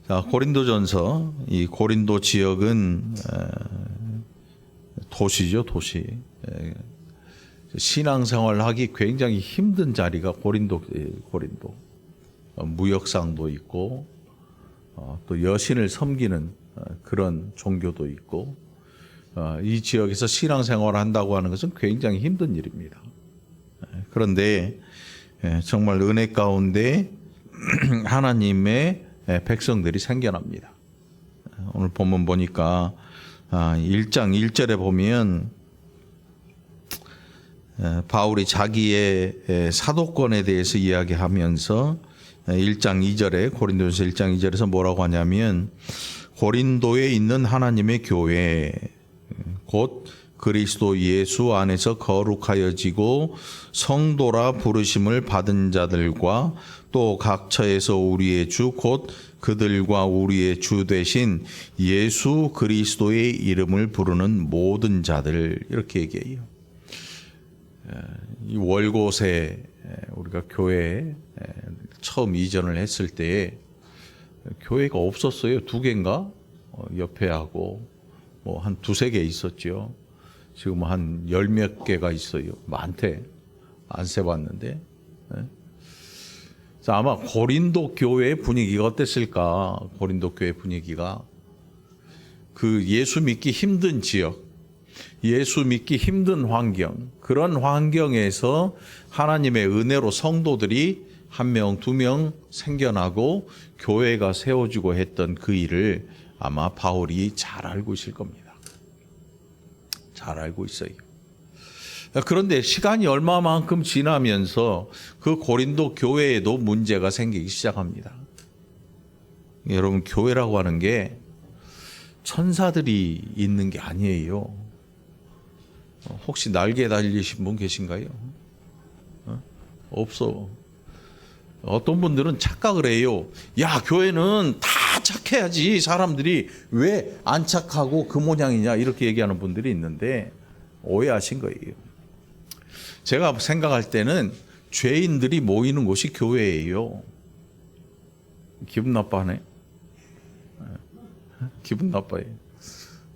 자, 고린도전서, 이 고린도 지역은 도시죠, 도시. 신앙생활을 하기 굉장히 힘든 자리가 고린도. 무역상도 있고, 또 여신을 섬기는 그런 종교도 있고, 이 지역에서 신앙생활을 한다고 하는 것은 굉장히 힘든 일입니다. 그런데 정말 은혜 가운데 하나님의 백성들이 생겨납니다. 오늘 본문 보니까 1장 1절에 보면 바울이 자기의 사도권에 대해서 이야기하면서 1장 2절에 고린도전서 1장 2절에서 뭐라고 하냐면 고린도에 있는 하나님의 교회 곧 그리스도 예수 안에서 거룩하여지고 성도라 부르심을 받은 자들과 또 각처에서 우리의 주 곧 그들과 우리의 주 되신 예수 그리스도의 이름을 부르는 모든 자들, 이렇게 얘기해요. 이 월곶에 우리가 교회에 처음 이전을 했을 때 교회가 없었어요. 2개인가 옆에 하고 뭐 한 2-3개 있었죠. 지금 한 10몇 개가 있어요. 많대. 안 세봤는데. 자, 아마 고린도 교회의 분위기가 어땠을까? 고린도 교회 분위기가 그 예수 믿기 힘든 지역, 예수 믿기 힘든 환경, 그런 환경에서 하나님의 은혜로 성도들이 1명, 2명 생겨나고 교회가 세워지고 했던 그 일을 아마 바울이 잘 알고 있을 겁니다. 잘 알고 있어요. 그런데 시간이 얼마만큼 지나면서 그 고린도 교회에도 문제가 생기기 시작합니다. 여러분, 교회라고 하는 게 천사들이 있는 게 아니에요. 혹시 날개 달리신 분 계신가요? 없어. 어떤 분들은 착각을 해요. 야, 교회는 다 착해야지 사람들이 왜 안 착하고 그 모양이냐, 이렇게 얘기하는 분들이 있는데 오해하신 거예요. 제가 생각할 때는 죄인들이 모이는 곳이 교회예요. 기분 나빠하네. 기분 나빠요.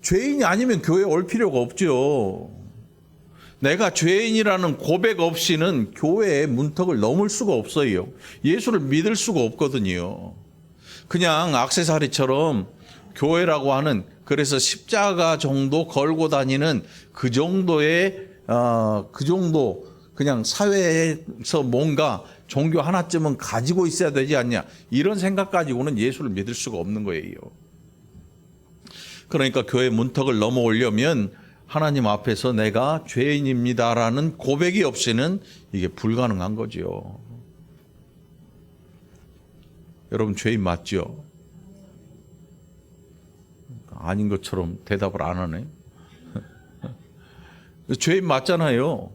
죄인이 아니면 교회에 올 필요가 없죠. 내가 죄인이라는 고백 없이는 교회의 문턱을 넘을 수가 없어요. 예수를 믿을 수가 없거든요. 그냥 액세서리처럼 교회라고 하는, 그래서 십자가 정도 걸고 다니는 그 정도의 그 정도 그냥 사회에서 뭔가 종교 하나쯤은 가지고 있어야 되지 않냐, 이런 생각 가지고는 예수를 믿을 수가 없는 거예요. 그러니까 교회 문턱을 넘어오려면 하나님 앞에서 내가 죄인입니다라는 고백이 없이는 이게 불가능한 거죠. 여러분, 죄인 맞죠? 아닌 것처럼 대답을 안 하네. 죄인 맞잖아요.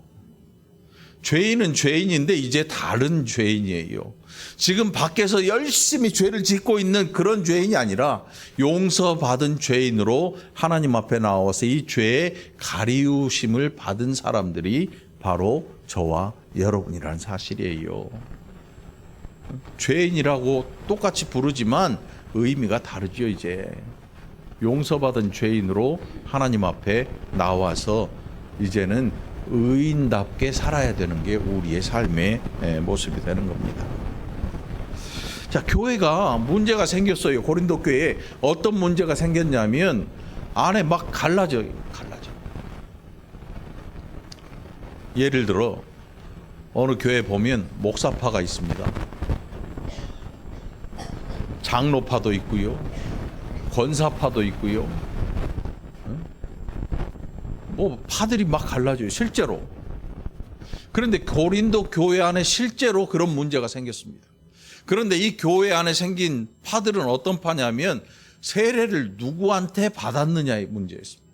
죄인은 죄인인데 이제 다른 죄인이에요. 지금 밖에서 열심히 죄를 짓고 있는 그런 죄인이 아니라 용서받은 죄인으로 하나님 앞에 나와서 이 죄의 가리우심을 받은 사람들이 바로 저와 여러분이라는 사실이에요. 죄인이라고 똑같이 부르지만 의미가 다르죠. 이제 용서받은 죄인으로 하나님 앞에 나와서 이제는 의인답게 살아야 되는 게 우리의 삶의 모습이 되는 겁니다. 자, 교회가 문제가 생겼어요. 고린도 교회에 어떤 문제가 생겼냐면 안에 막 갈라져요. 예를 들어 어느 교회 보면 목사파가 있습니다. 장로파도 있고요. 권사파도 있고요. 뭐 파들이 막 갈라져요, 실제로. 그런데 고린도 교회 안에 실제로 그런 문제가 생겼습니다. 그런데 이 교회 안에 생긴 파들은 어떤 파냐면 세례를 누구한테 받았느냐의 문제였습니다.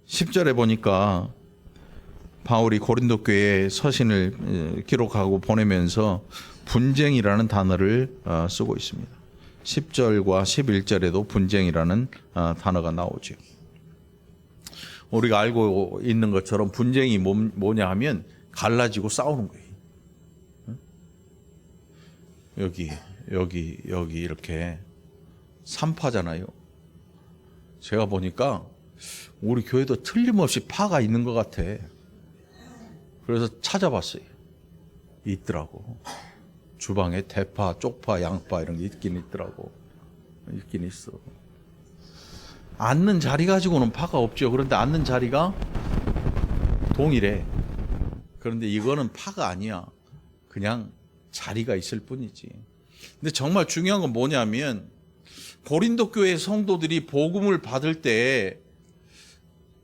10절에 보니까 바울이 고린도 교회에 서신을 기록하고 보내면서 분쟁이라는 단어를 쓰고 있습니다. 10절과 11절에도 분쟁이라는 단어가 나오죠. 우리가 알고 있는 것처럼 분쟁이 뭐냐 하면 갈라지고 싸우는 거예요. 여기 이렇게 3파잖아요. 제가 보니까 우리 교회도 틀림없이 파가 있는 것 같아. 그래서 찾아봤어요. 있더라고. 주방에 대파, 쪽파, 양파 이런 게 있긴 있더라고. 있긴 있어. 앉는 자리 가지고는 파가 없죠. 그런데 앉는 자리가 동일해. 그런데 이거는 파가 아니야. 그냥 자리가 있을 뿐이지. 근데 정말 중요한 건 뭐냐면 고린도 교회 성도들이 복음을 받을 때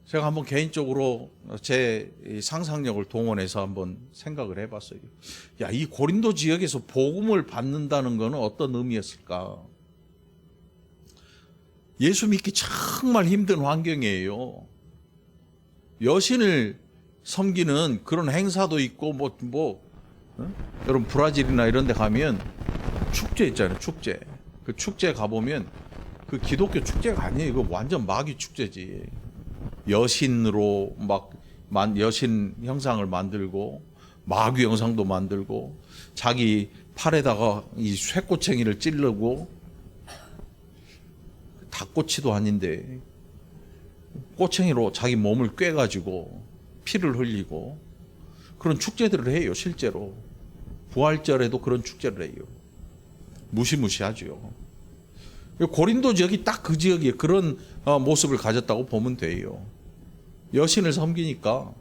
제가 한번 개인적으로 제 상상력을 동원해서 한번 생각을 해봤어요. 야, 이 고린도 지역에서 복음을 받는다는 것은 어떤 의미였을까? 예수 믿기 정말 힘든 환경이에요. 여신을 섬기는 그런 행사도 있고 여러분 브라질이나 이런 데 가면 축제 있잖아요. 축제. 그 축제 가보면 그 기독교 축제가 아니에요. 이거 완전 마귀 축제지. 여신으로 여신 형상을 만들고 마귀 형상도 만들고 자기 팔에다가 이 쇠꼬챙이를 찌르고 닭꼬치도 아닌데 꼬챙이로 자기 몸을 꿰가지고 피를 흘리고 그런 축제들을 해요. 실제로 부활절에도 그런 축제를 해요. 무시무시하죠. 고린도 지역이 딱 그 지역에 그런 모습을 가졌다고 보면 돼요. 여신을 섬기니까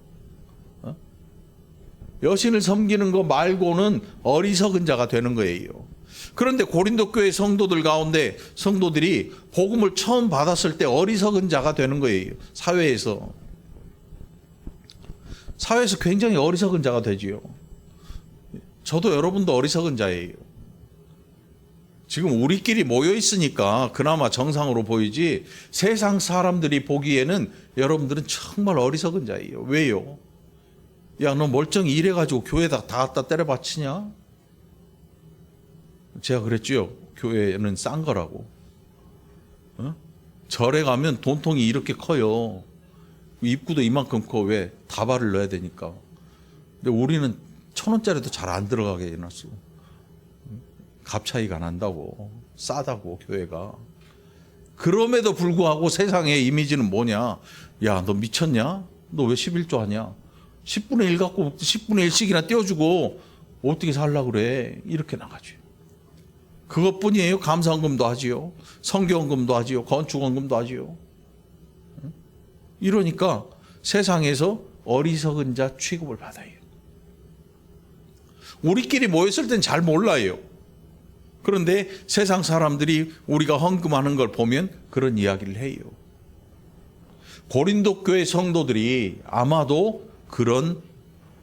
여신을 섬기는 거 말고는 어리석은 자가 되는 거예요. 그런데 고린도 교회 성도들 가운데 성도들이 복음을 처음 받았을 때 어리석은 자가 되는 거예요. 사회에서 굉장히 어리석은 자가 되지요. 저도 여러분도 어리석은 자예요. 지금 우리끼리 모여 있으니까 그나마 정상으로 보이지 세상 사람들이 보기에는 여러분들은 정말 어리석은 자예요. 왜요? 야, 너 멀쩡히 이래가지고 교회에다 다 갖다 때려 바치냐? 제가 그랬죠. 교회는 싼 거라고. 절에 가면 돈통이 이렇게 커요. 입구도 이만큼 커. 왜? 다발을 넣어야 되니까. 근데 우리는 1,000원짜리도 잘 안 들어가게 해놨어. 값 차이가 난다고. 싸다고 교회가. 그럼에도 불구하고 세상의 이미지는 뭐냐? 야, 너 미쳤냐? 너 왜 11조 하냐? 10분의 1 갖고 10분의 1씩이나 떼어주고 어떻게 살려고 그래? 이렇게 나가죠. 그것뿐이에요. 감사헌금도 하지요. 성교헌금도 하지요. 건축헌금도 하지요. 이러니까 세상에서 어리석은 자 취급을 받아요. 우리끼리 모였을 땐 잘 몰라요. 그런데 세상 사람들이 우리가 헌금하는 걸 보면 그런 이야기를 해요. 고린도 교회 성도들이 아마도 그런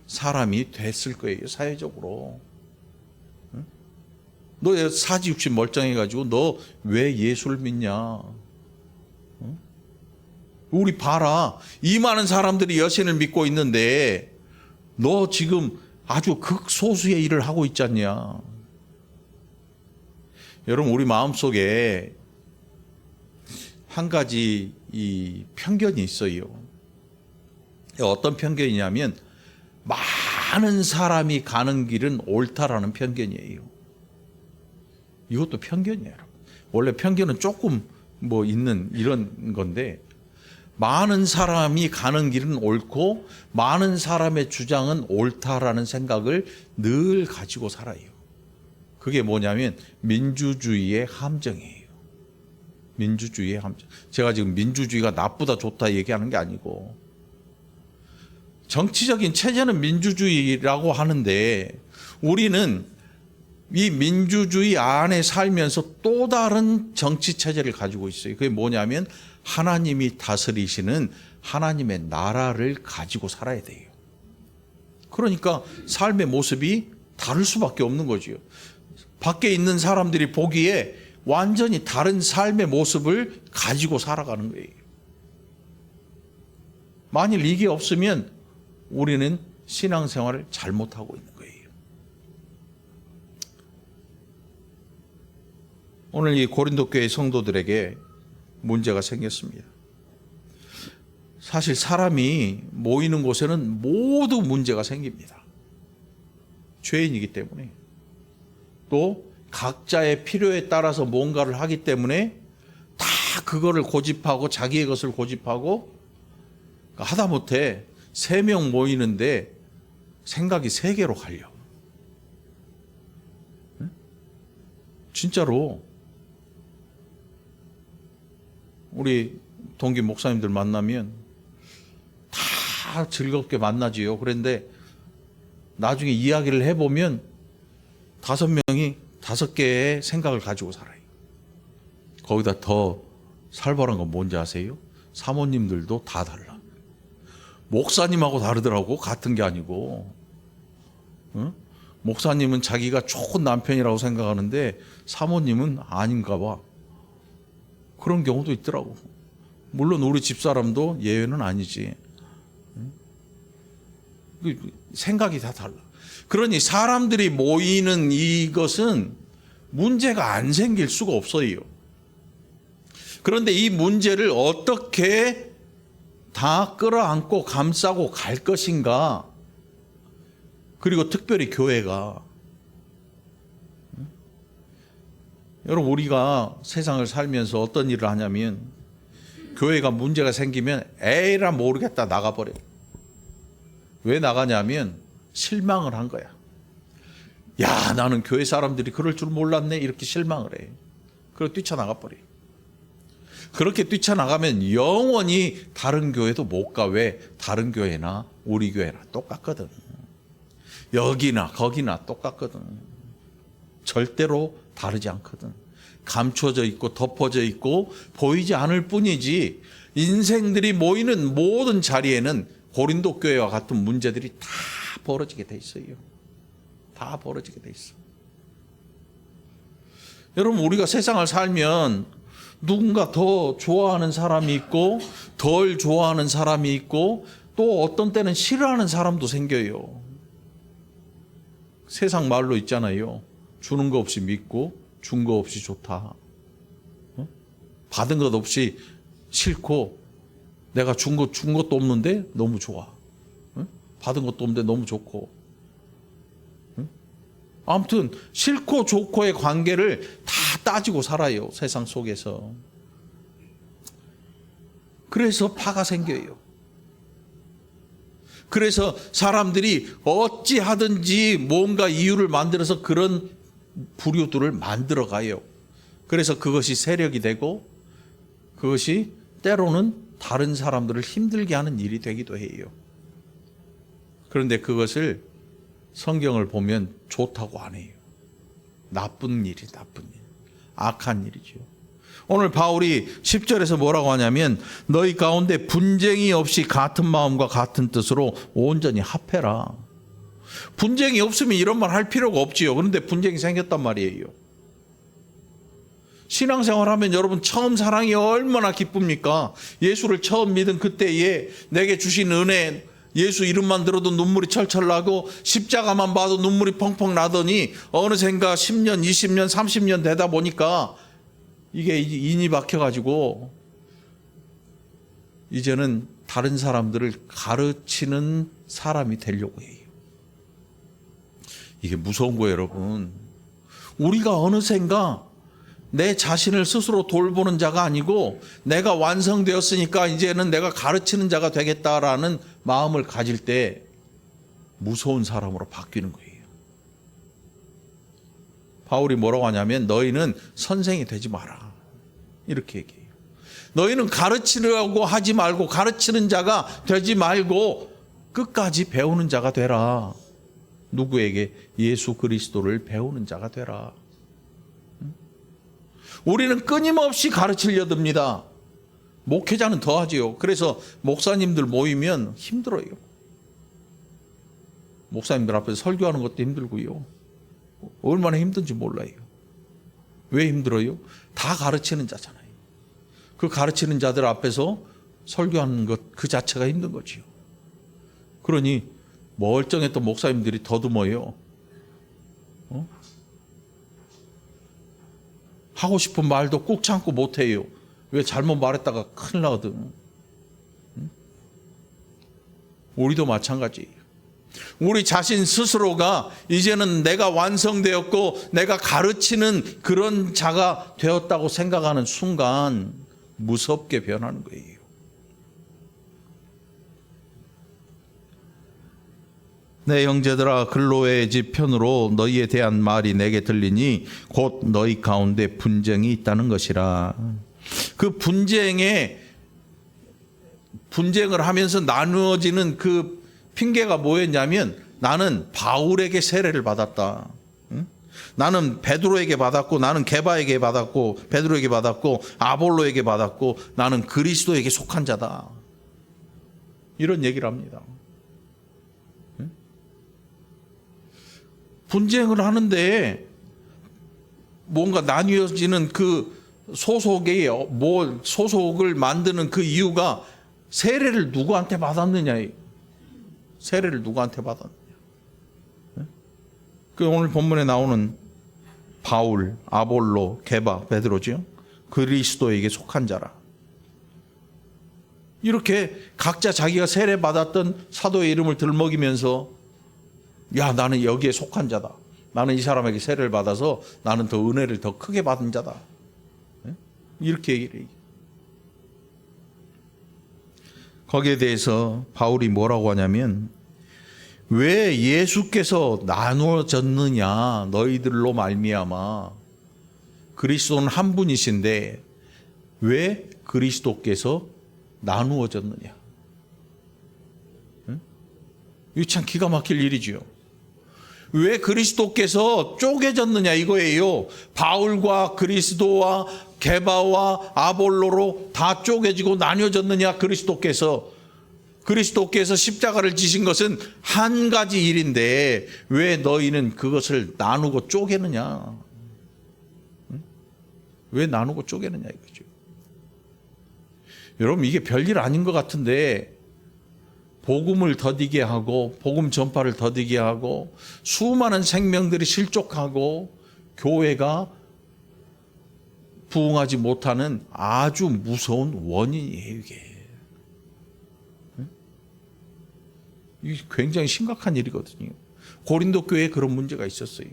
사람이 됐을 거예요. 사회적으로. 너 사지육신 멀쩡해가지고 너 왜 예수를 믿냐? 우리 봐라. 이 많은 사람들이 여신을 믿고 있는데 너 지금 아주 극소수의 일을 하고 있지 않냐? 여러분, 우리 마음속에 한 가지 이 편견이 있어요. 어떤 편견이냐면 많은 사람이 가는 길은 옳다라는 편견이에요. 이것도 편견이에요. 원래 편견은 조금 있는 이런 건데 많은 사람이 가는 길은 옳고 많은 사람의 주장은 옳다라는 생각을 늘 가지고 살아요. 그게 뭐냐면 민주주의의 함정이에요. 민주주의의 함정. 제가 지금 민주주의가 나쁘다 좋다 얘기하는 게 아니고 정치적인 체제는 민주주의라고 하는데 우리는 이 민주주의 안에 살면서 또 다른 정치 체제를 가지고 있어요. 그게 뭐냐면 하나님이 다스리시는 하나님의 나라를 가지고 살아야 돼요. 그러니까 삶의 모습이 다를 수밖에 없는 거죠. 밖에 있는 사람들이 보기에 완전히 다른 삶의 모습을 가지고 살아가는 거예요. 만일 이게 없으면 우리는 신앙생활을 잘못하고 있는 거예요. 오늘 이 고린도 교회 성도들에게 문제가 생겼습니다. 사실 사람이 모이는 곳에는 모두 문제가 생깁니다. 죄인이기 때문에. 또 각자의 필요에 따라서 뭔가를 하기 때문에 다 그거를 고집하고 자기의 것을 고집하고 하다못해 3명 모이는데 생각이 3개로 갈려. 진짜로 우리 동기 목사님들 만나면 다 즐겁게 만나지요. 그런데 나중에 이야기를 해보면 5명이 5개의 생각을 가지고 살아요. 거기다 더 살벌한 건 뭔지 아세요? 사모님들도 다 달라. 목사님하고 다르더라고. 같은 게 아니고. 응? 목사님은 자기가 좋은 남편이라고 생각하는데 사모님은 아닌가 봐. 그런 경우도 있더라고. 물론 우리 집사람도 예외는 아니지. 생각이 다 달라. 그러니 사람들이 모이는 이것은 문제가 안 생길 수가 없어요. 그런데 이 문제를 어떻게 다 끌어안고 감싸고 갈 것인가? 그리고 특별히 교회가, 여러분 우리가 세상을 살면서 어떤 일을 하냐면 교회가 문제가 생기면 에이라 모르겠다 나가버려요. 왜 나가냐면 실망을 한 거야. 야, 나는 교회 사람들이 그럴 줄 몰랐네, 이렇게 실망을 해. 그리고 뛰쳐나가버려요. 그렇게 뛰쳐나가면 영원히 다른 교회도 못 가. 왜? 다른 교회나 우리 교회나 똑같거든. 여기나 거기나 똑같거든. 절대로 다르지 않거든. 감춰져 있고 덮어져 있고 보이지 않을 뿐이지, 인생들이 모이는 모든 자리에는 고린도 교회와 같은 문제들이 다 벌어지게 돼 있어요. 다 벌어지게 돼 있어. 여러분 우리가 세상을 살면 누군가 더 좋아하는 사람이 있고 덜 좋아하는 사람이 있고 또 어떤 때는 싫어하는 사람도 생겨요. 세상 말로 있잖아요. 주는 거 없이 믿고 준 거 없이 좋다. 받은 것 없이 싫고 내가 준 것도 없는데 너무 좋아. 받은 것도 없는데 너무 좋고. 아무튼 싫고 좋고의 관계를 다 따지고 살아요. 세상 속에서. 그래서 파가 생겨요. 그래서 사람들이 어찌하든지 뭔가 이유를 만들어서 그런 부류들을 만들어 가요. 그래서 그것이 세력이 되고 그것이 때로는 다른 사람들을 힘들게 하는 일이 되기도 해요. 그런데 그것을 성경을 보면 좋다고 안 해요. 나쁜 일이 나쁜 일. 악한 일이죠. 오늘 바울이 10절에서 뭐라고 하냐면 너희 가운데 분쟁이 없이 같은 마음과 같은 뜻으로 온전히 합해라. 분쟁이 없으면 이런 말 할 필요가 없지요. 그런데 분쟁이 생겼단 말이에요. 신앙생활하면 여러분 처음 사랑이 얼마나 기쁩니까? 예수를 처음 믿은 그때에 내게 주신 은혜, 예수 이름만 들어도 눈물이 철철 나고 십자가만 봐도 눈물이 펑펑 나더니 어느샌가 10년, 20년, 30년 되다 보니까 이게 인이 박혀가지고 이제는 다른 사람들을 가르치는 사람이 되려고 해요. 이게 무서운 거예요, 여러분. 우리가 어느샌가 내 자신을 스스로 돌보는 자가 아니고 내가 완성되었으니까 이제는 내가 가르치는 자가 되겠다라는 마음을 가질 때 무서운 사람으로 바뀌는 거예요. 바울이 뭐라고 하냐면 너희는 선생이 되지 마라. 이렇게 얘기해요. 너희는 가르치려고 하지 말고 가르치는 자가 되지 말고 끝까지 배우는 자가 되라. 누구에게? 예수 그리스도를 배우는 자가 되라. 우리는 끊임없이 가르치려 듭니다. 목회자는 더 하지요. 그래서 목사님들 모이면 힘들어요. 목사님들 앞에서 설교하는 것도 힘들고요. 얼마나 힘든지 몰라요. 왜 힘들어요? 다 가르치는 자잖아요. 그 가르치는 자들 앞에서 설교하는 것 그 자체가 힘든 거지요. 그러니 멀쩡했던 목사님들이 더듬어요. 하고 싶은 말도 꾹 참고 못해요. 왜? 잘못 말했다가 큰일 나거든. 우리도 마찬가지예요. 우리 자신 스스로가 이제는 내가 완성되었고 내가 가르치는 그런 자가 되었다고 생각하는 순간 무섭게 변하는 거예요. 내 형제들아, 글로의 집 편으로 너희에 대한 말이 내게 들리니 곧 너희 가운데 분쟁이 있다는 것이라. 그 분쟁을 하면서 나누어지는 그 핑계가 뭐였냐면, 나는 바울에게 세례를 받았다. 나는 베드로에게 받았고, 나는 게바에게 받았고, 베드로에게 받았고, 아볼로에게 받았고, 나는 그리스도에게 속한 자다. 이런 얘기를 합니다. 분쟁을 하는데 뭔가 나뉘어지는 그 소속을 만드는 그 이유가 세례를 누구한테 받았느냐. 세례를 누구한테 받았느냐. 그 오늘 본문에 나오는 바울, 아볼로, 게바, 베드로죠. 그리스도에게 속한 자라. 이렇게 각자 자기가 세례 받았던 사도의 이름을 들먹이면서, 야, 나는 여기에 속한 자다. 나는 이 사람에게 세례를 받아서 나는 더 은혜를 더 크게 받은 자다. 이렇게 얘기를 해요. 거기에 대해서 바울이 뭐라고 하냐면, 왜 예수께서 나누어졌느냐, 너희들로 말미암아. 그리스도는 한 분이신데 왜 그리스도께서 나누어졌느냐. 이거 참 기가 막힐 일이지요. 왜 그리스도께서 쪼개졌느냐 이거예요. 바울과 그리스도와 게바와 아볼로로 다 쪼개지고 나뉘어졌느냐. 그리스도께서 십자가를 지신 것은 한 가지 일인데 왜 너희는 그것을 나누고 쪼개느냐. 왜 나누고 쪼개느냐 이거죠. 여러분, 이게 별일 아닌 것 같은데 복음을 더디게 하고 복음 전파를 더디게 하고 수많은 생명들이 실족하고 교회가 부흥하지 못하는 아주 무서운 원인이에요. 이게 굉장히 심각한 일이거든요. 고린도 교회에 그런 문제가 있었어요.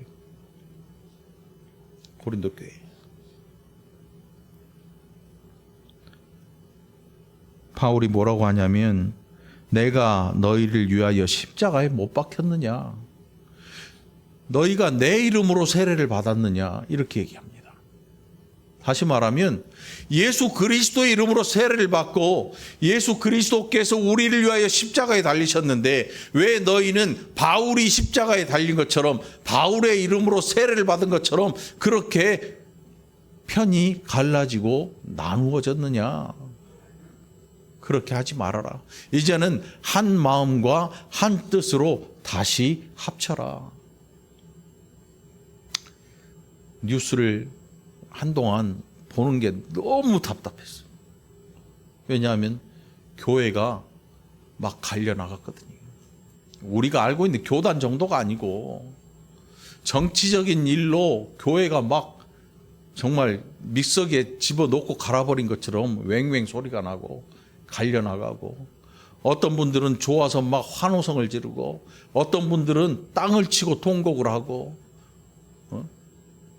고린도 교회. 바울이 뭐라고 하냐면, 내가 너희를 위하여 십자가에 못 박혔느냐, 너희가 내 이름으로 세례를 받았느냐, 이렇게 얘기합니다. 다시 말하면 예수 그리스도의 이름으로 세례를 받고 예수 그리스도께서 우리를 위하여 십자가에 달리셨는데 왜 너희는 바울이 십자가에 달린 것처럼 바울의 이름으로 세례를 받은 것처럼 그렇게 편이 갈라지고 나누어졌느냐. 그렇게 하지 말아라. 이제는 한 마음과 한 뜻으로 다시 합쳐라. 뉴스를 한동안 보는 게 너무 답답했어요. 왜냐하면 교회가 막 갈려나갔거든요. 우리가 알고 있는 교단 정도가 아니고 정치적인 일로 교회가 막 정말 믹서기에 집어넣고 갈아버린 것처럼 왱왱 소리가 나고 갈려나가고, 어떤 분들은 좋아서 막 환호성을 지르고 어떤 분들은 땅을 치고 통곡을 하고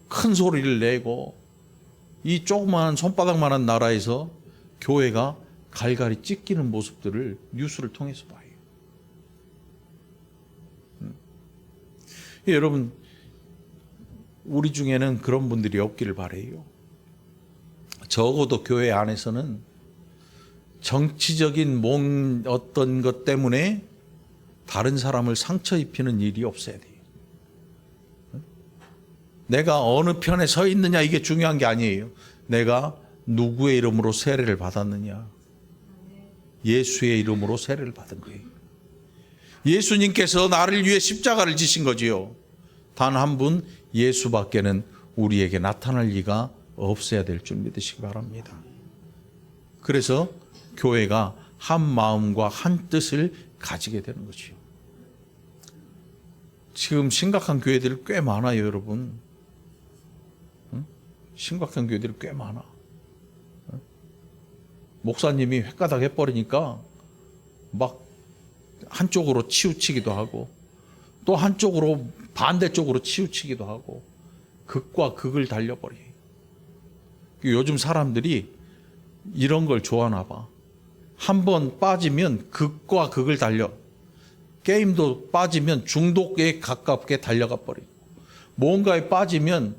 큰 소리를 내고, 이 조그마한 손바닥만한 나라에서 교회가 갈갈이 찢기는 모습들을 뉴스를 통해서 봐요. 여러분, 우리 중에는 그런 분들이 없기를 바라요. 적어도 교회 안에서는 정치적인 어떤 것 때문에 다른 사람을 상처 입히는 일이 없어야 돼요. 내가 어느 편에 서 있느냐 이게 중요한 게 아니에요. 내가 누구의 이름으로 세례를 받았느냐. 예수의 이름으로 세례를 받은 거예요. 예수님께서 나를 위해 십자가를 지신 거지요. 단 한 분 예수밖에는 우리에게 나타날 리가 없어야 될 줄 믿으시기 바랍니다. 그래서 교회가 한 마음과 한 뜻을 가지게 되는 거죠. 지금 심각한 교회들이 꽤 많아요, 여러분. 심각한 교회들이 꽤 많아. 목사님이 획가닥 해버리니까 막 한쪽으로 치우치기도 하고, 또 한쪽으로 반대쪽으로 치우치기도 하고 극과 극을 달려버려. 요즘 사람들이 이런 걸 좋아하나 봐. 한 번 빠지면 극과 극을 달려. 게임도 빠지면 중독에 가깝게 달려가 버리고, 뭔가에 빠지면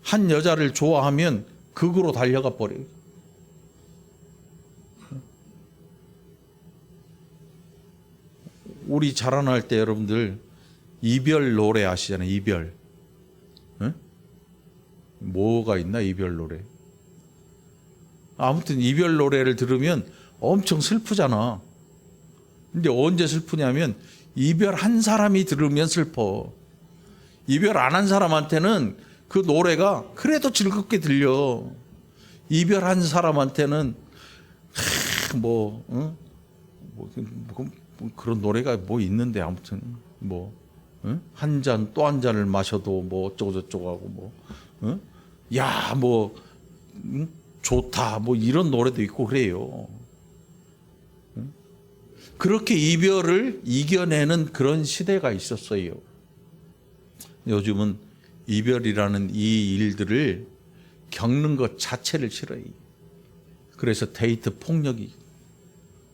한 여자를 좋아하면 극으로 달려가 버려요. 우리 자라날 때 여러분들 이별 노래 아시잖아요. 이별. 뭐가 있나 이별 노래. 아무튼 이별 노래를 들으면 엄청 슬프잖아. 근데 언제 슬프냐면 이별한 사람이 들으면 슬퍼. 이별 안 한 사람한테는 그 노래가 그래도 즐겁게 들려. 이별한 사람한테는 그런 노래가 뭐 있는데, 아무튼 한 잔 또 한 잔을 마셔도 뭐 어쩌고 저쩌고 하고 좋다 이런 노래도 있고 그래요. 그렇게 이별을 이겨내는 그런 시대가 있었어요. 요즘은 이별이라는 이 일들을 겪는 것 자체를 싫어요. 그래서 데이트 폭력이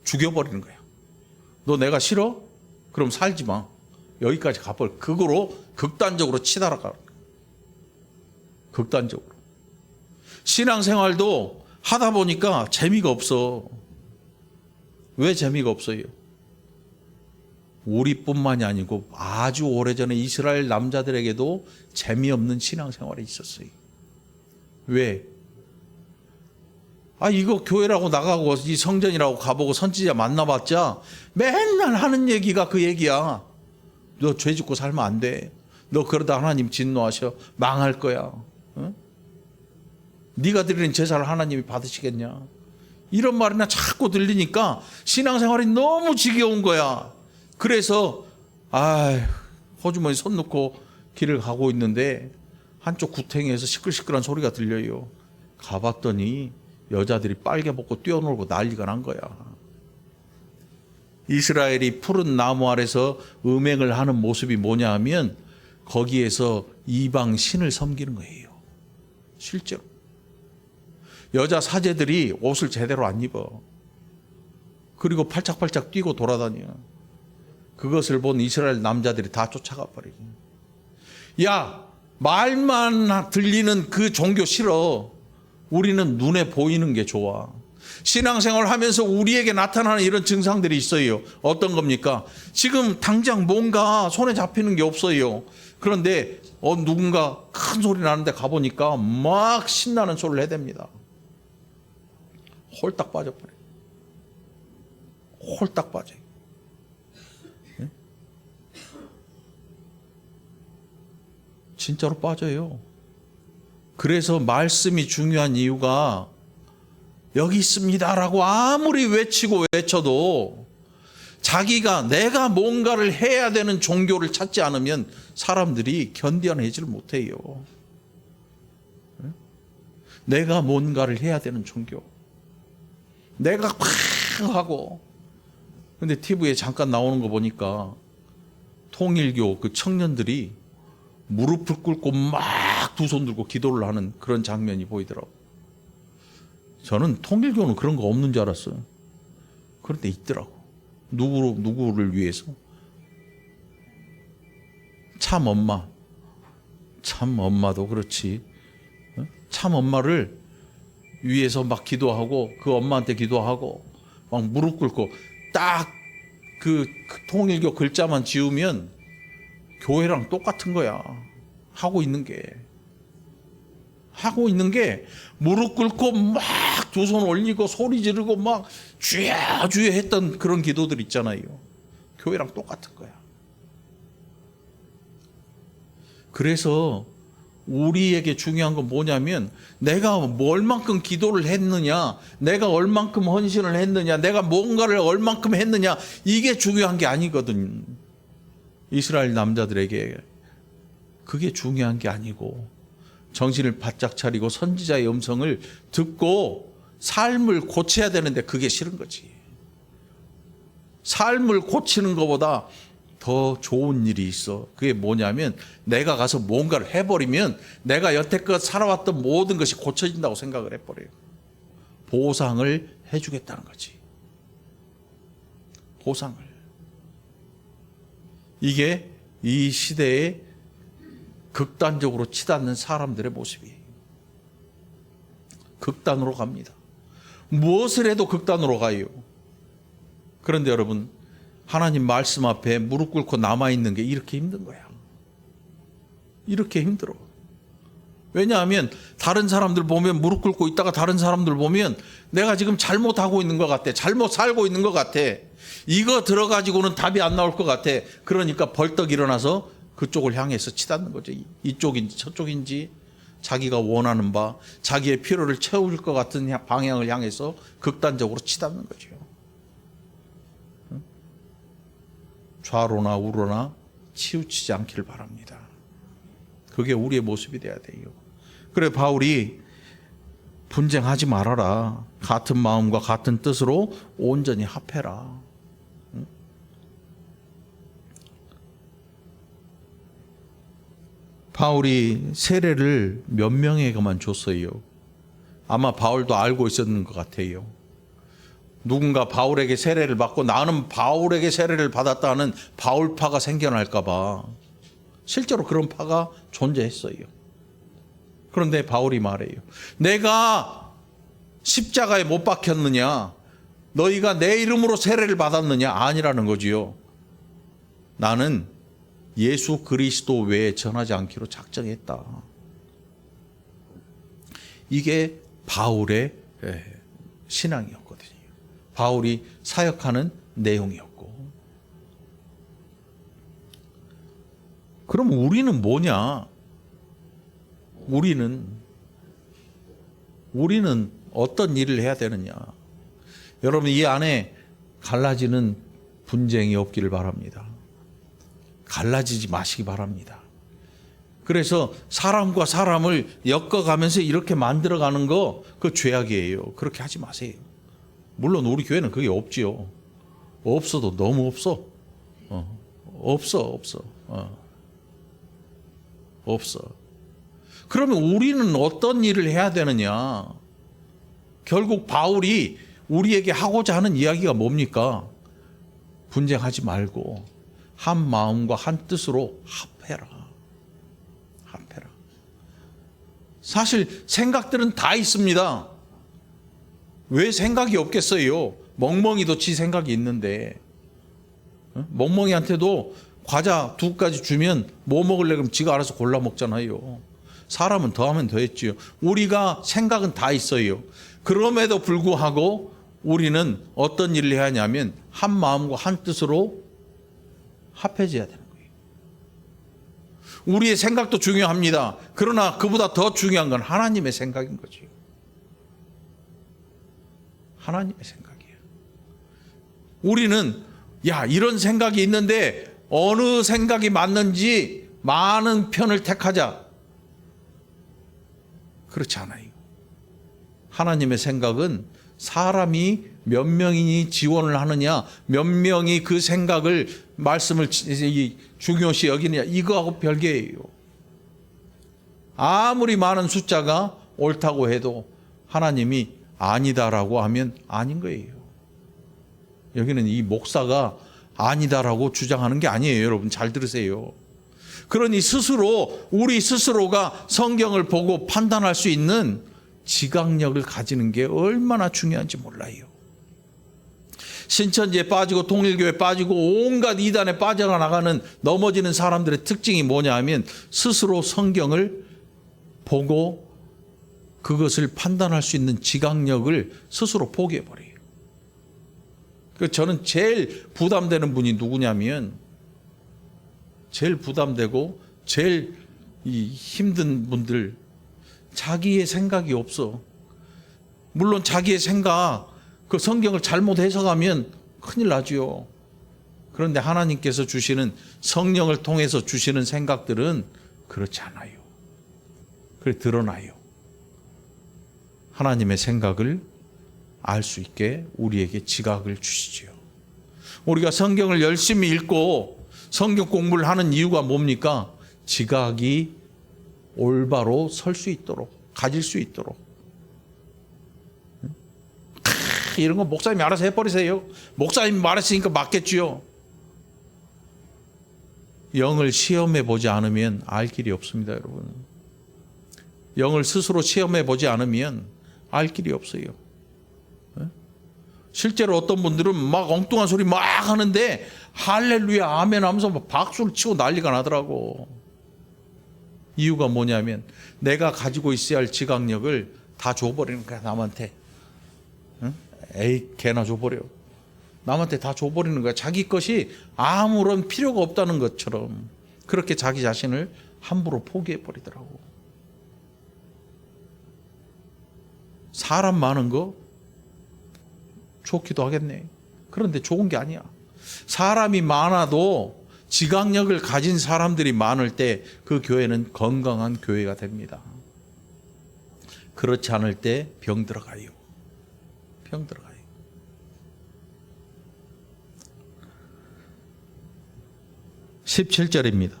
죽여버리는 거야. 너 내가 싫어? 그럼 살지 마. 여기까지 가버려. 그거로 극단적으로 치달아가. 극단적으로. 신앙생활도 하다 보니까 재미가 없어. 왜 재미가 없어요? 우리뿐만이 아니고 아주 오래전에 이스라엘 남자들에게도 재미없는 신앙생활이 있었어요. 왜? 이거 교회라고 나가고 이 성전이라고 가보고 선지자 만나봤자 맨날 하는 얘기가 그 얘기야. 너 죄 짓고 살면 안 돼. 너 그러다 하나님 진노하셔. 망할 거야. 응? 네가 드리는 제사를 하나님이 받으시겠냐. 이런 말이나 자꾸 들리니까 신앙생활이 너무 지겨운 거야. 그래서 호주머니 손 넣고 길을 가고 있는데 한쪽 구탱이에서 시끌시끌한 소리가 들려요. 가봤더니 여자들이 빨개 벗고 뛰어놀고 난리가 난 거야. 이스라엘이 푸른 나무 아래서 음행을 하는 모습이 뭐냐 하면 거기에서 이방 신을 섬기는 거예요. 실제로. 여자 사제들이 옷을 제대로 안 입어. 그리고 팔짝팔짝 뛰고 돌아다녀. 그것을 본 이스라엘 남자들이 다 쫓아가 버리지. 야, 말만 들리는 그 종교 싫어. 우리는 눈에 보이는 게 좋아. 신앙생활 하면서 우리에게 나타나는 이런 증상들이 있어요. 어떤 겁니까? 지금 당장 뭔가 손에 잡히는 게 없어요. 그런데 누군가 큰 소리 나는데 가보니까 막 신나는 소리를 해댑니다. 홀딱 빠져버려요. 홀딱 빠져요. 네? 진짜로 빠져요. 그래서 말씀이 중요한 이유가 여기 있습니다라고 아무리 외치고 외쳐도 자기가 내가 뭔가를 해야 되는 종교를 찾지 않으면 사람들이 견뎌내지를 못해요. 내가 뭔가를 해야 되는 종교. 내가 팍 하고. 근데 TV에 잠깐 나오는 거 보니까 통일교 그 청년들이 무릎을 꿇고 막 두 손 들고 기도를 하는 그런 장면이 보이더라고요. 저는 통일교는 그런 거 없는 줄 알았어요. 그런데 있더라고. 누구를 위해서? 참 엄마도 그렇지. 참 엄마를 위해서 막 기도하고 그 엄마한테 기도하고 막 무릎 꿇고 딱 그 통일교 글자만 지우면 교회랑 똑같은 거야. 하고 있는 게 무릎 꿇고 막 두 손 올리고 소리 지르고 막 주야 했던 그런 기도들 있잖아요. 교회랑 똑같은 거야. 그래서 우리에게 중요한 건 뭐냐면 내가 얼만큼 기도를 했느냐, 내가 얼만큼 헌신을 했느냐, 내가 뭔가를 얼만큼 했느냐, 이게 중요한 게 아니거든. 이스라엘 남자들에게 그게 중요한 게 아니고 정신을 바짝 차리고 선지자의 음성을 듣고 삶을 고쳐야 되는데 그게 싫은 거지. 삶을 고치는 것보다 더 좋은 일이 있어. 그게 뭐냐면 내가 가서 뭔가를 해버리면 내가 여태껏 살아왔던 모든 것이 고쳐진다고 생각을 해버려요. 보상을 해주겠다는 거지. 보상을. 이게 이 시대에 극단적으로 치닫는 사람들의 모습이에요. 극단으로 갑니다. 무엇을 해도 극단으로 가요. 그런데 여러분, 하나님 말씀 앞에 무릎 꿇고 남아있는 게 이렇게 힘든 거야. 이렇게 힘들어. 왜냐하면 다른 사람들 보면 무릎 꿇고 있다가 다른 사람들 보면 내가 지금 잘못하고 있는 것 같아. 잘못 살고 있는 것 같아. 이거 들어가지고는 답이 안 나올 것 같아. 그러니까 벌떡 일어나서 그쪽을 향해서 치닫는 거죠. 이쪽인지 저쪽인지 자기가 원하는 바, 자기의 필요를 채울 것 같은 방향을 향해서 극단적으로 치닫는 거죠. 좌로나 우로나 치우치지 않기를 바랍니다. 그게 우리의 모습이 돼야 돼요. 그래 바울이 분쟁하지 말아라. 같은 마음과 같은 뜻으로 온전히 합해라. 바울이 세례를 몇 명에게만 줬어요. 아마 바울도 알고 있었는 것 같아요. 누군가 바울에게 세례를 받고 나는 바울에게 세례를 받았다는 바울파가 생겨날까 봐 실제로 그런 파가 존재했어요. 그런데 바울이 말해요. 내가 십자가에 못 박혔느냐? 너희가 내 이름으로 세례를 받았느냐? 아니라는 거지요. 나는 예수 그리스도 외에 전하지 않기로 작정했다. 이게 바울의 신앙이었거든요. 바울이 사역하는 내용이었고. 그럼 우리는 뭐냐? 우리는 어떤 일을 해야 되느냐? 여러분, 이 안에 갈라지는 분쟁이 없기를 바랍니다. 갈라지지 마시기 바랍니다. 그래서 사람과 사람을 엮어가면서 이렇게 만들어가는 거, 그 죄악이에요. 그렇게 하지 마세요. 물론 우리 교회는 그게 없지요. 없어도 너무 없어. 없어. 그러면 우리는 어떤 일을 해야 되느냐? 결국 바울이 우리에게 하고자 하는 이야기가 뭡니까? 분쟁하지 말고 한 마음과 한 뜻으로 합해라. 사실 생각들은 다 있습니다. 왜 생각이 없겠어요? 멍멍이도 지 생각이 있는데, 멍멍이한테도 과자 2가지 주면 뭐 먹을래? 그럼 지가 알아서 골라 먹잖아요. 사람은 더하면 더했지요. 우리가 생각은 다 있어요. 그럼에도 불구하고 우리는 어떤 일을 해야 하냐면 한 마음과 한 뜻으로 합해져야 되는 거예요. 우리의 생각도 중요합니다. 그러나 그보다 더 중요한 건 하나님의 생각인 거죠. 하나님의 생각이에요. 우리는 이런 생각이 있는데 어느 생각이 맞는지 많은 편을 택하자. 그렇지 않아요. 하나님의 생각은 사람이 몇 명이 지원을 하느냐, 몇 명이 그 생각을, 말씀을 중요시 여기느냐, 이거하고 별개예요. 아무리 많은 숫자가 옳다고 해도 하나님이 아니다라고 하면 아닌 거예요. 여기는 이 목사가 아니다라고 주장하는 게 아니에요. 여러분 잘 들으세요. 그러니 우리 스스로가 성경을 보고 판단할 수 있는 지각력을 가지는 게 얼마나 중요한지 몰라요. 신천지에 빠지고 통일교에 빠지고 온갖 이단에 빠져나가는 넘어지는 사람들의 특징이 뭐냐 하면 스스로 성경을 보고 그것을 판단할 수 있는 지각력을 스스로 포기해버려요. 저는 제일 부담되는 분이 누구냐면, 제일 부담되고 제일 힘든 분들, 자기의 생각이 없어. 물론 자기의 생각, 그 성경을 잘못 해석하면 큰일 나지요. 그런데 하나님께서 주시는, 성령을 통해서 주시는 생각들은 그렇지 않아요. 그래 드러나요. 하나님의 생각을 알 수 있게 우리에게 지각을 주시지요. 우리가 성경을 열심히 읽고 성경 공부를 하는 이유가 뭡니까? 지각이 올바로 설 수 있도록, 가질 수 있도록. 이런 거 목사님이 알아서 해버리세요. 목사님이 말했으니까 맞겠지요. 영을 시험해 보지 않으면 알 길이 없습니다, 여러분. 영을 스스로 시험해 보지 않으면 알 길이 없어요. 실제로 어떤 분들은 막 엉뚱한 소리 막 하는데 할렐루야 아멘 하면서 박수를 치고 난리가 나더라고. 이유가 뭐냐면 내가 가지고 있어야 할 지각력을 다 줘버리는 거야, 남한테. 에이, 개나 줘버려. 남한테 다 줘버리는 거야. 자기 것이 아무런 필요가 없다는 것처럼 그렇게 자기 자신을 함부로 포기해버리더라고. 사람 많은 거 좋기도 하겠네. 그런데 좋은 게 아니야. 사람이 많아도 지각력을 가진 사람들이 많을 때 그 교회는 건강한 교회가 됩니다. 그렇지 않을 때 병 들어가요. 병 들어가요. (17절입니다)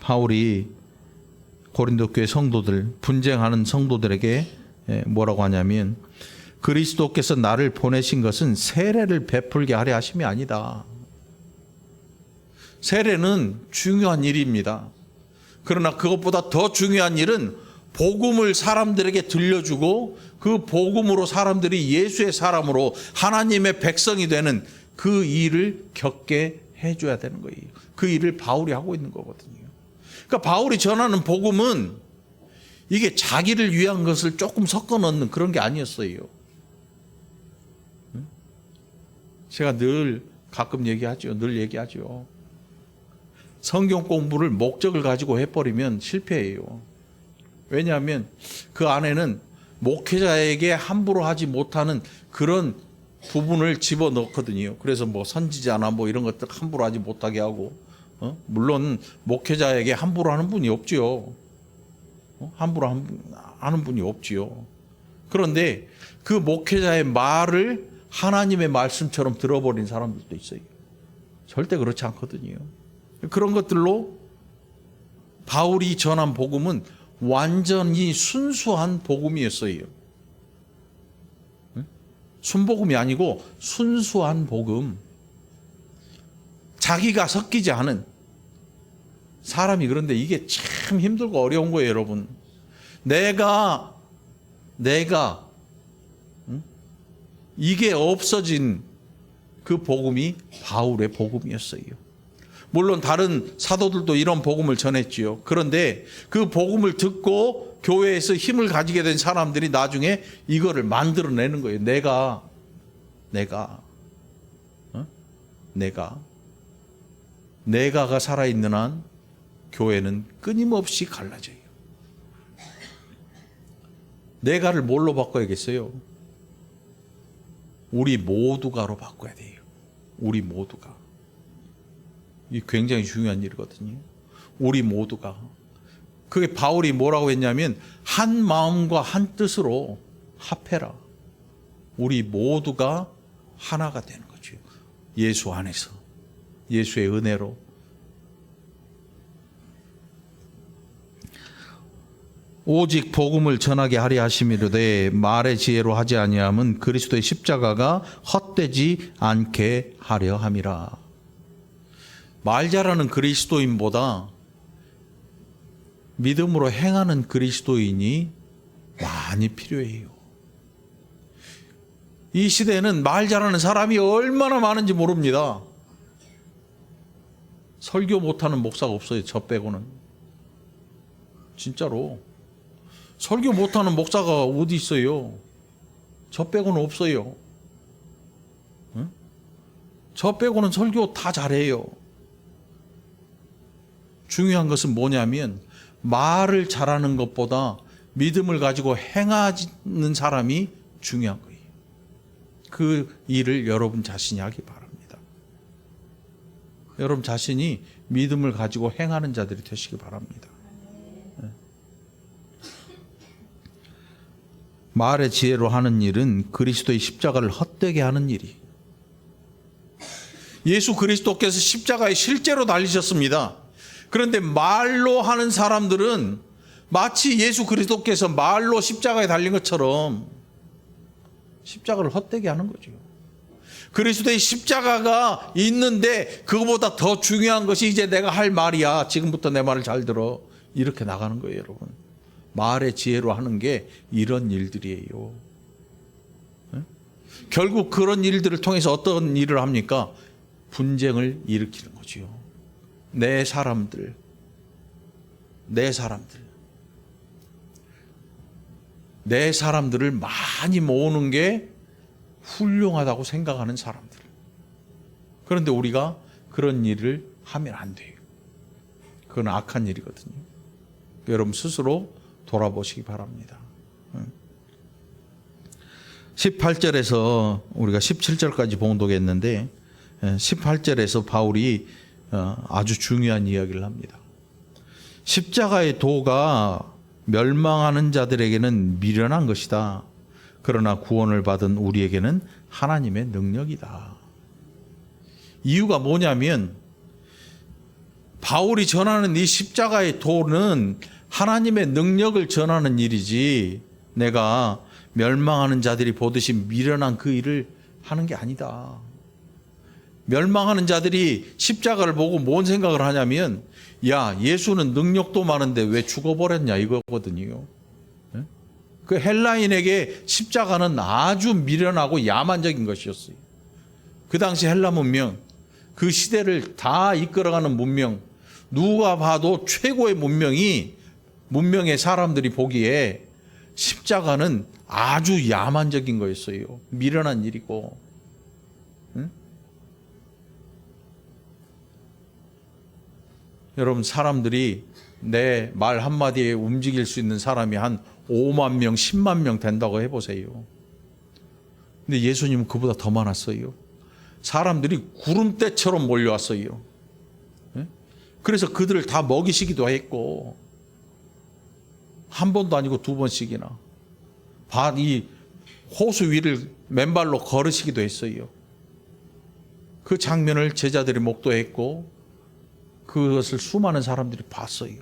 바울이 고린도 교회 성도들, 분쟁하는 성도들에게 뭐라고 하냐면 그리스도께서 나를 보내신 것은 세례를 베풀게 하려 하심이 아니다. 세례는 중요한 일입니다. 그러나 그것보다 더 중요한 일은 복음을 사람들에게 들려주고 그 복음으로 사람들이 예수의 사람으로 하나님의 백성이 되는 그 일을 겪게 해줘야 되는 거예요. 그 일을 바울이 하고 있는 거거든요. 그러니까 바울이 전하는 복음은 이게 자기를 위한 것을 조금 섞어 넣는 그런 게 아니었어요. 제가 늘 가끔 얘기하죠. 늘 얘기하죠. 성경 공부를 목적을 가지고 해버리면 실패해요. 왜냐하면 그 안에는 목회자에게 함부로 하지 못하는 그런 부분을 집어넣거든요. 그래서 뭐 선지자나 뭐 이런 것들 함부로 하지 못하게 하고, 물론 목회자에게 함부로 하는 분이 없지요. 함부로 하는 분이 없지요. 그런데 그 목회자의 말을 하나님의 말씀처럼 들어버린 사람들도 있어요. 절대 그렇지 않거든요. 그런 것들로 바울이 전한 복음은 완전히 순수한 복음이었어요. 순복음이 아니고 순수한 복음. 자기가 섞이지 않은 사람이. 그런데 이게 참 힘들고 어려운 거예요, 여러분. 내가 이게 없어진 그 복음이 바울의 복음이었어요. 물론 다른 사도들도 이런 복음을 전했지요. 그런데 그 복음을 듣고 교회에서 힘을 가지게 된 사람들이 나중에 이거를 만들어내는 거예요. 내가가 살아있는 한 교회는 끊임없이 갈라져요. 내가를 뭘로 바꿔야겠어요? 우리 모두가로 바꿔야 돼요. 우리 모두가. 이 굉장히 중요한 일이거든요. 우리 모두가. 그게 바울이 뭐라고 했냐면 한 마음과 한 뜻으로 합해라. 우리 모두가 하나가 되는 거죠. 예수 안에서. 예수의 은혜로. 오직 복음을 전하게 하려 하심이로되 말의 지혜로 하지 아니함은 그리스도의 십자가가 헛되지 않게 하려 함이라. 말 잘하는 그리스도인보다 믿음으로 행하는 그리스도인이 많이 필요해요. 이 시대에는 말 잘하는 사람이 얼마나 많은지 모릅니다. 설교 못하는 목사가 없어요. 저 빼고는. 진짜로. 설교 못하는 목사가 어디 있어요? 저 빼고는 없어요. 응? 저 빼고는 설교 다 잘해요. 중요한 것은 뭐냐면 말을 잘하는 것보다 믿음을 가지고 행하는 사람이 중요한 거예요. 그 일을 여러분 자신이 하기 바랍니다. 여러분 자신이 믿음을 가지고 행하는 자들이 되시기 바랍니다. 말의 지혜로 하는 일은 그리스도의 십자가를 헛되게 하는 일이. 예수 그리스도께서 십자가에 실제로 달리셨습니다. 그런데 말로 하는 사람들은 마치 예수 그리스도께서 말로 십자가에 달린 것처럼 십자가를 헛되게 하는 거죠. 그리스도의 십자가가 있는데 그거보다 더 중요한 것이 이제 내가 할 말이야. 지금부터 내 말을 잘 들어. 이렇게 나가는 거예요, 여러분. 말의 지혜로 하는 게 이런 일들이에요. 결국 그런 일들을 통해서 어떤 일을 합니까? 분쟁을 일으키는 거지요. 내 사람들을 많이 모으는 게 훌륭하다고 생각하는 사람들. 그런데 우리가 그런 일을 하면 안 돼요. 그건 악한 일이거든요. 여러분 스스로 돌아보시기 바랍니다. 18절에서 우리가 17절까지 봉독했는데 18절에서 바울이 아주 중요한 이야기를 합니다. 십자가의 도가 멸망하는 자들에게는 미련한 것이다. 그러나 구원을 받은 우리에게는 하나님의 능력이다. 이유가 뭐냐면 바울이 전하는 이 십자가의 도는 하나님의 능력을 전하는 일이지 내가 멸망하는 자들이 보듯이 미련한 그 일을 하는 게 아니다. 멸망하는 자들이 십자가를 보고 뭔 생각을 하냐면 야, 예수는 능력도 많은데 왜 죽어버렸냐 이거거든요. 그 헬라인에게 십자가는 아주 미련하고 야만적인 것이었어요. 그 당시 헬라 문명, 그 시대를 다 이끌어가는 문명, 누가 봐도 최고의 문명의 사람들이 보기에 십자가는 아주 야만적인 거였어요. 미련한 일이고. 여러분 사람들이 내 말 한마디에 움직일 수 있는 사람이 한 5만 명, 10만 명 된다고 해보세요. 근데 예수님은 그보다 더 많았어요. 사람들이 구름대처럼 몰려왔어요. 그래서 그들을 다 먹이시기도 했고 한 번도 아니고 두 번씩이나 이 호수 위를 맨발로 걸으시기도 했어요. 그 장면을 제자들이 목도했고 그것을 수많은 사람들이 봤어요.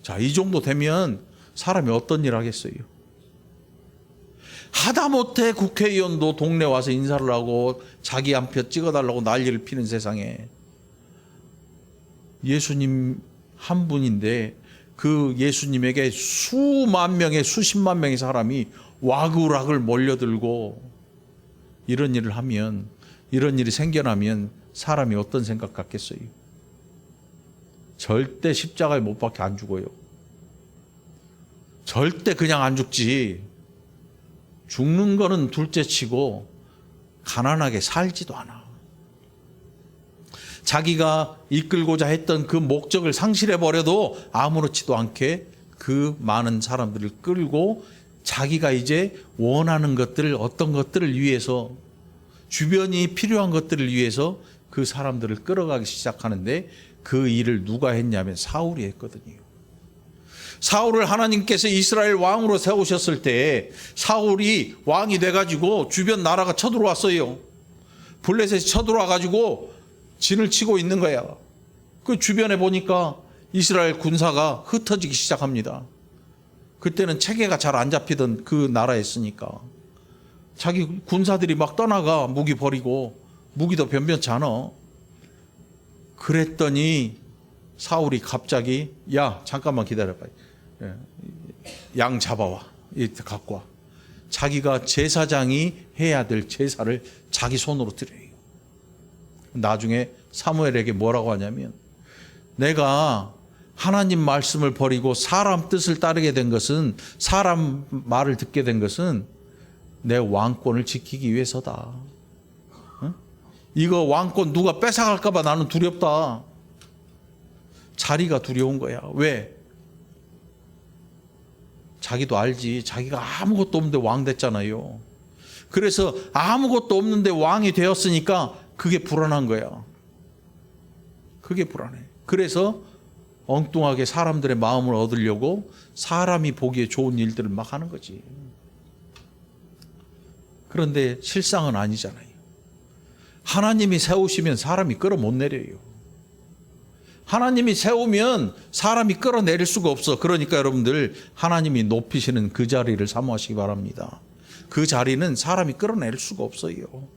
자, 이 정도 되면 사람이 어떤 일 하겠어요? 하다못해 국회의원도 동네 와서 인사를 하고 자기 한 표 찍어달라고 난리를 피는 세상에 예수님 한 분인데 그 예수님에게 수만 명의 수십만 명의 사람이 와글와글 몰려들고 이런 일을 하면, 이런 일이 생겨나면 사람이 어떤 생각 갖겠어요? 절대 십자가에 못 박혀 안 죽어요. 절대 그냥 안 죽지. 죽는 거는 둘째치고 가난하게 살지도 않아. 자기가 이끌고자 했던 그 목적을 상실해버려도 아무렇지도 않게 그 많은 사람들을 끌고 자기가 이제 원하는 것들을, 어떤 것들을 위해서, 주변이 필요한 것들을 위해서 그 사람들을 끌어가기 시작하는데 그 일을 누가 했냐면 사울이 했거든요. 사울을 하나님께서 이스라엘 왕으로 세우셨을 때 사울이 왕이 돼가지고 주변 나라가 쳐들어왔어요. 블레셋이 쳐들어와가지고 진을 치고 있는 거야. 그 주변에 보니까 이스라엘 군사가 흩어지기 시작합니다. 그때는 체계가 잘 안 잡히던 그 나라였으니까 자기 군사들이 막 떠나가 무기 버리고 무기도 변변치 않아. 그랬더니 사울이 갑자기 야 잠깐만 기다려봐. 양 잡아와. 이렇게 갖고 와. 자기가 제사장이 해야 될 제사를 자기 손으로 드려요. 나중에 사무엘에게 뭐라고 하냐면 내가 하나님 말씀을 버리고 사람 뜻을 따르게 된 것은, 사람 말을 듣게 된 것은 내 왕권을 지키기 위해서다. 이거 왕권 누가 뺏어갈까 봐 나는 두렵다. 자리가 두려운 거야. 왜? 자기도 알지. 자기가 아무것도 없는데 왕 됐잖아요. 그래서 아무것도 없는데 왕이 되었으니까 그게 불안한 거야. 그게 불안해. 그래서 엉뚱하게 사람들의 마음을 얻으려고 사람이 보기에 좋은 일들을 막 하는 거지. 그런데 실상은 아니잖아요. 하나님이 세우시면 사람이 끌어 못 내려요. 하나님이 세우면 사람이 끌어내릴 수가 없어. 그러니까 여러분들 하나님이 높이시는 그 자리를 사모하시기 바랍니다. 그 자리는 사람이 끌어내릴 수가 없어요.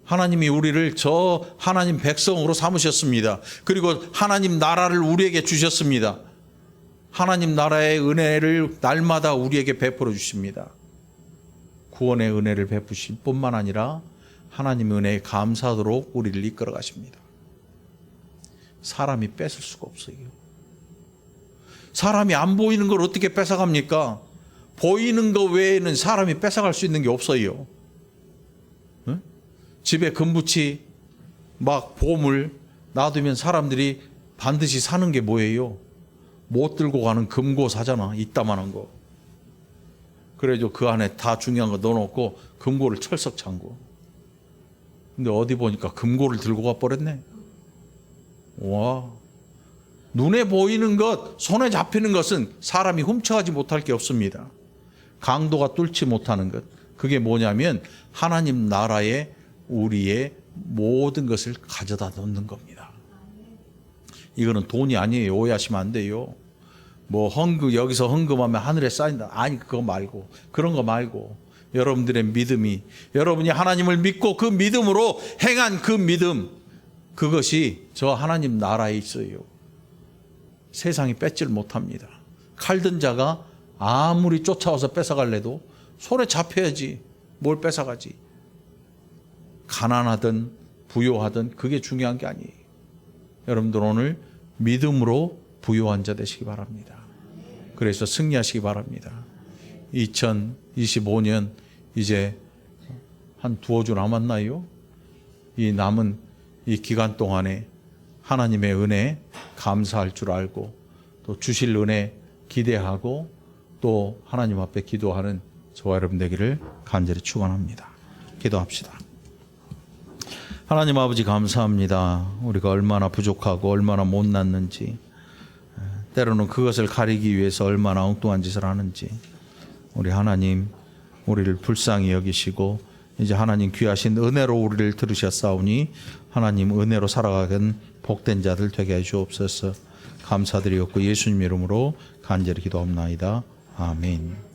하나님이 우리를 저 하나님 백성으로 삼으셨습니다. 그리고 하나님 나라를 우리에게 주셨습니다. 하나님 나라의 은혜를 날마다 우리에게 베풀어 주십니다. 구원의 은혜를 베푸실 뿐만 아니라 하나님의 은혜에 감사하도록 우리를 이끌어 가십니다. 사람이 뺏을 수가 없어요. 사람이 안 보이는 걸 어떻게 뺏어갑니까? 보이는 것 외에는 사람이 뺏어갈 수 있는 게 없어요. 응? 집에 금붙이 막 보물 놔두면 사람들이 반드시 사는 게 뭐예요? 못 들고 가는 금고 사잖아. 이따만한 거. 그래도 그 안에 다 중요한 거 넣어놓고 금고를 철썩 잠고. 근데 어디 보니까 금고를 들고 가버렸네. 와, 눈에 보이는 것, 손에 잡히는 것은 사람이 훔쳐가지 못할 게 없습니다. 강도가 뚫지 못하는 것, 그게 뭐냐면 하나님 나라에 우리의 모든 것을 가져다 놓는 겁니다. 이거는 돈이 아니에요. 오해하시면 안 돼요. 뭐 헌금, 여기서 헌금하면 하늘에 쌓인다. 아니, 그거 말고, 그런 거 말고 여러분들의 믿음이, 여러분이 하나님을 믿고 그 믿음으로 행한 그 믿음, 그것이 저 하나님 나라에 있어요. 세상이 뺏질 못합니다. 칼든 자가 아무리 쫓아와서 뺏어갈래도 손에 잡혀야지 뭘 뺏어가지. 가난하든 부요하든 그게 중요한 게 아니에요. 여러분들 오늘 믿음으로 부요한 자 되시기 바랍니다. 그래서 승리하시기 바랍니다. 2025년 이제 한 두어 주 남았나요? 이 남은 이 기간 동안에 하나님의 은혜 감사할 줄 알고 또 주실 은혜 기대하고 또 하나님 앞에 기도하는 저와 여러분 되기를 간절히 축원합니다. 기도합시다. 하나님 아버지 감사합니다. 우리가 얼마나 부족하고 얼마나 못났는지, 때로는 그것을 가리기 위해서 얼마나 엉뚱한 짓을 하는지 우리 하나님 우리를 불쌍히 여기시고 이제 하나님 귀하신 은혜로 우리를 들으셨사오니 하나님 은혜로 살아가는 복된 자들 되게 해 주옵소서. 감사드리옵고 예수님 이름으로 간절히 기도합나이다. 아멘.